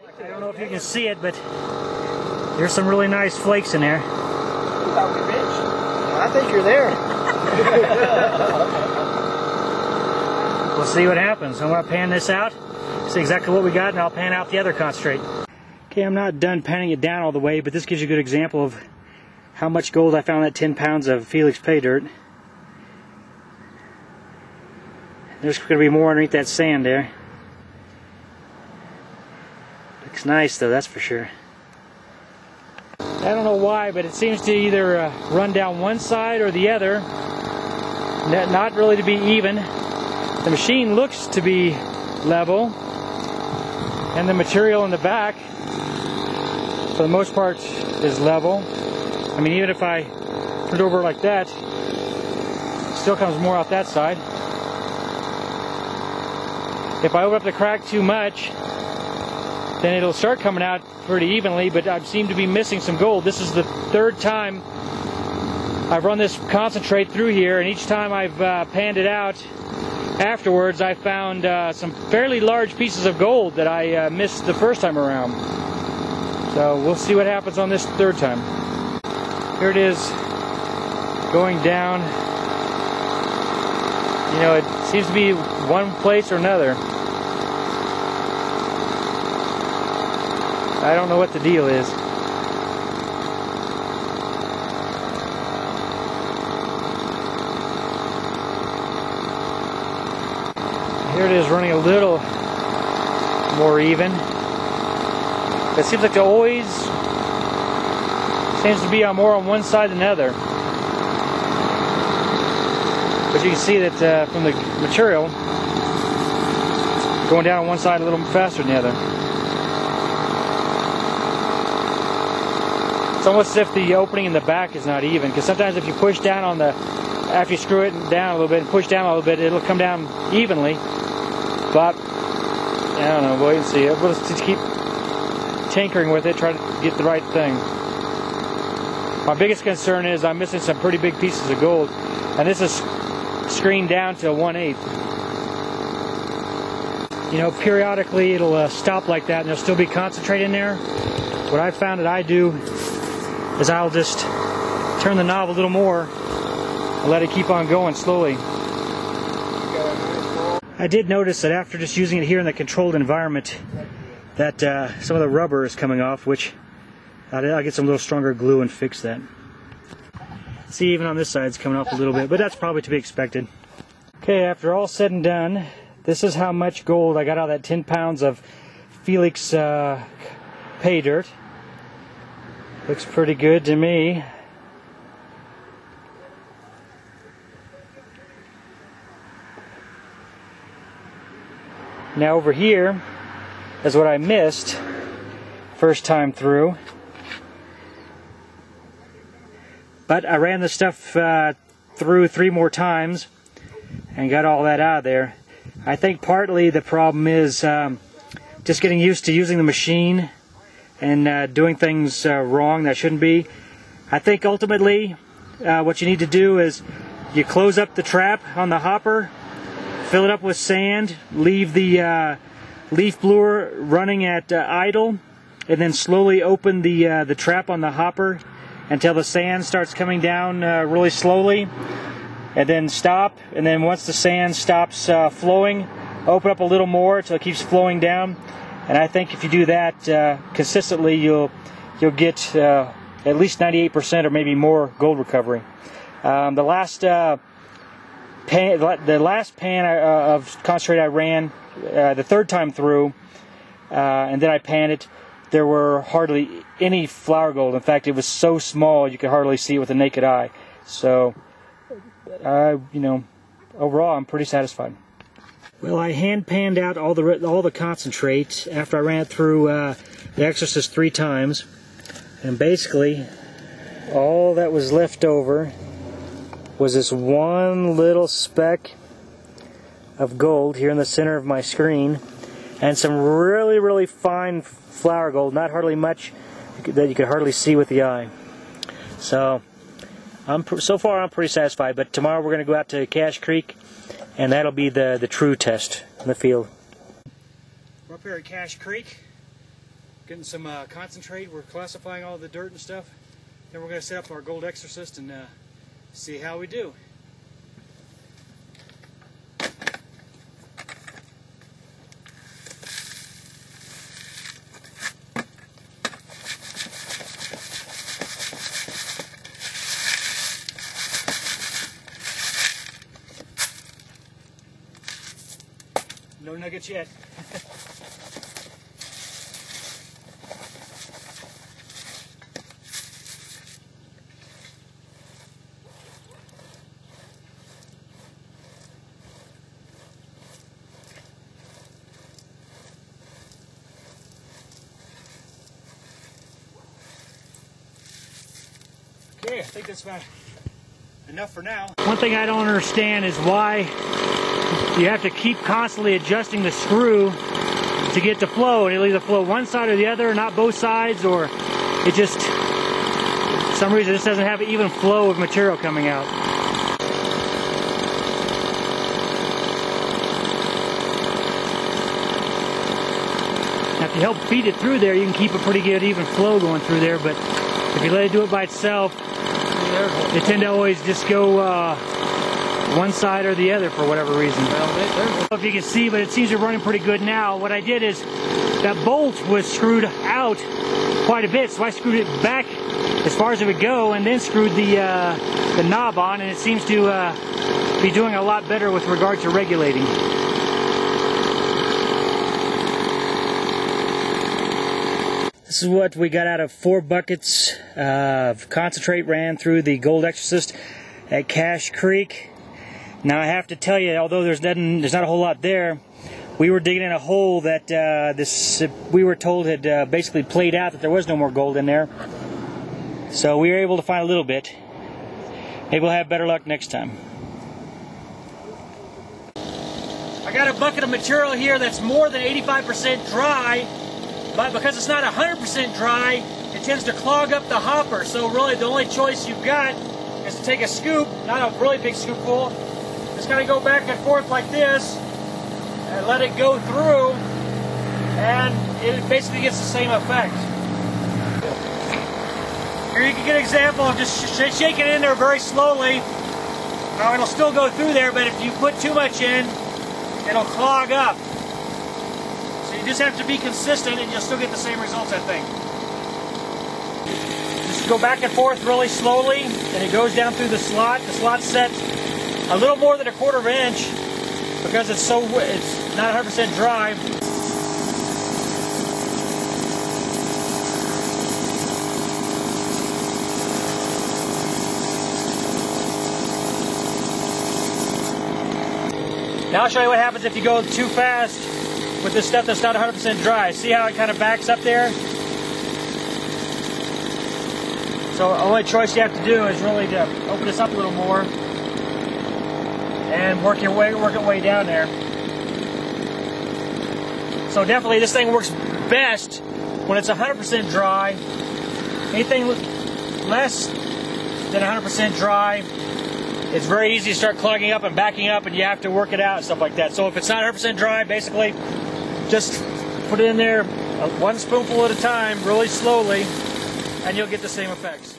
I don't know if you can see it, but there's some really nice flakes in there. Are we rich? I think you're there. We'll see what happens. I'm going to pan this out, see exactly what we got, and I'll pan out the other concentrate. Okay, I'm not done panning it down all the way, but this gives you a good example of how much gold I found in that 10 pounds of Felix pay dirt. There's going to be more underneath that sand there. Looks nice though, that's for sure. I don't know why, but it seems to either run down one side or the other. Not really to be even. The machine looks to be level, and the material in the back, for the most part, is level. I mean, even if I turn it over like that, it still comes more out that side. If I open up the crack too much, then it'll start coming out pretty evenly, but I seem to be missing some gold. This is the third time I've run this concentrate through here, and each time I've panned it out afterwards, I found some fairly large pieces of gold that I missed the first time around. So we'll see what happens on this third time. Here it is going down. You know, it seems to be one place or another. I don't know what the deal is. Here it is running a little more even. It seems like it always seems to be more on one side than the other. But you can see that from the material, going down on one side a little faster than the other. It's almost as if the opening in the back is not even, because sometimes if you push down on the, after you screw it down a little bit and push down a little bit, it'll come down evenly. But I don't know, wait and see. We'll just keep tinkering with it, try to get the right thing. My biggest concern is I'm missing some pretty big pieces of gold, and this is screened down to 1/8. You know, periodically it'll stop like that and there'll still be concentrate in there. What I found that I do is I'll just turn the knob a little more and let it keep on going slowly. I did notice that after just using it here in the controlled environment that some of the rubber is coming off, which I'll get some little stronger glue and fix that. See, even on this side it's coming off a little bit, but that's probably to be expected. Okay, after all said and done, this is how much gold I got out of that 10 pounds of Felix pay dirt. Looks pretty good to me. Now over here is what I missed first time through. But I ran the stuff through 3 more times and got all that out of there. I think partly the problem is just getting used to using the machine and doing things wrong that shouldn't be. I think ultimately what you need to do is you close up the trap on the hopper, fill it up with sand, leave the leaf blower running at idle, and then slowly open the trap on the hopper until the sand starts coming down really slowly, and then stop, and then once the sand stops flowing, open up a little more until it keeps flowing down. And I think if you do that consistently, you'll get at least 98% or maybe more gold recovery. The last pan of concentrate I ran the third time through, and then I panned it, there were hardly any flour gold. In fact, it was so small you could hardly see it with the naked eye. So, you know, overall, I'm pretty satisfied. Well, I hand panned out all the concentrate after I ran it through the Exorcist 3 times, and basically all that was left over was this one little speck of gold here in the center of my screen, and some really, really fine flour gold, not hardly much that you could hardly see with the eye. So so far I'm pretty satisfied, but tomorrow we're going to go out to Cache Creek, and that'll be the true test in the field. We're up here at Cache Creek. getting some concentrate. We're classifying all the dirt and stuff. Then we're going to set up our gold Exorcist and see how we do. No nuggets yet. Okay, I think that's about enough for now. One thing I don't understand is why you have to keep constantly adjusting the screw to get the flow. And it'll either flow one side or the other, not both sides, or it just, for some reason, this doesn't have an even flow of material coming out. Now, if you help feed it through there, you can keep a pretty good even flow going through there, but if you let it do it by itself, they tend to always just go one side or the other for whatever reason. I don't know if you can see, but it seems to be running pretty good now. What I did is that bolt was screwed out quite a bit, so I screwed it back as far as it would go and then screwed the knob on, and it seems to be doing a lot better with regard to regulating. This is what we got out of 4 buckets of concentrate ran through the Gold Exorcist at Cache Creek. Now I have to tell you, although there's not a whole lot there, we were digging in a hole that we were told had basically played out, that there was no more gold in there. So we were able to find a little bit. Maybe we'll have better luck next time. I got a bucket of material here that's more than 85% dry. But because it's not 100% dry, it tends to clog up the hopper. So really the only choice you've got is to take a scoop, not a really big scoopful, just kind of go back and forth like this and let it go through, and it basically gets the same effect. Here you can get an example of just shaking it in there very slowly. Now it'll still go through there, but if you put too much in, it'll clog up. You just have to be consistent and you'll still get the same results, I think. Just go back and forth really slowly, and it goes down through the slot. The slot's set a little more than 1/4 inch because it's not 100% dry. Now I'll show you what happens if you go too fast with this stuff that's not 100% dry. See how it kind of backs up there? So the only choice you have to do is really to open this up a little more and work your way down there. So definitely this thing works best when it's 100% dry. Anything less than 100% dry, it's very easy to start clogging up and backing up, and you have to work it out and stuff like that. So if it's not 100% dry, basically just put it in there 1 spoonful at a time, really slowly, and you'll get the same effects.